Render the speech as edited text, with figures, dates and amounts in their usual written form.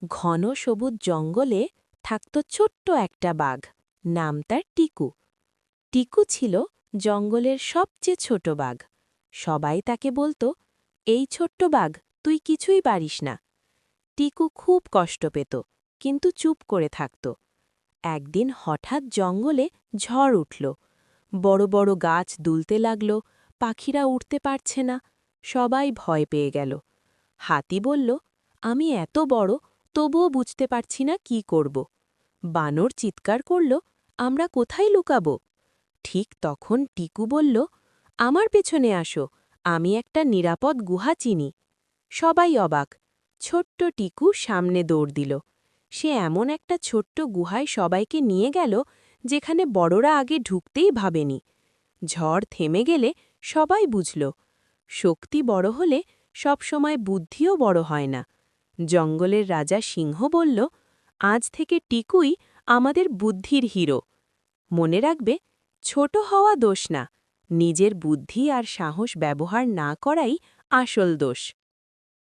ঘন সবুজ জঙ্গলে থাকত ছোট্ট একটা বাঘ, নাম তার টিকু। টিকু ছিল জঙ্গলের সবচেয়ে ছোট বাঘ। সবাই তাকে বলতো, এই ছোট্ট বাঘ, তুই কিছুই পারিস না। টিকু খুব কষ্ট পেত, কিন্তু চুপ করে থাকত। একদিন হঠাৎ জঙ্গলে ঝড় উঠল। বড় বড় গাছ দুলতে লাগল, পাখিরা উঠতে পারছে না। সবাই ভয় পেয়ে গেল। হাতি বলল, আমি এত বড়, তবুও বুঝতে পারছি না কি করব। বানর চিৎকার করল, আমরা কোথায় লুকাব? ঠিক তখন টিকু বলল, আমার পেছনে আসো, আমি একটা নিরাপদ গুহা চিনি। সবাই অবাক। ছোট্ট টিকু সামনে দৌড় দিল। সে এমন একটা ছোট্ট গুহায় সবাইকে নিয়ে গেল, যেখানে বড়রা আগে ঢুকতেই ভাবেনি। ঝড় থেমে গেলে সবাই বুঝল, শক্তি বড় হলে সবসময় বুদ্ধিও বড় হয় না। জঙ্গলের রাজা সিংহ বলল, আজ থেকে টিকুই আমাদের বুদ্ধির হিরো। মনে রাখবে, ছোট হওয়া দোষ না, নিজের বুদ্ধি আর সাহস ব্যবহার না করাই আসল দোষ।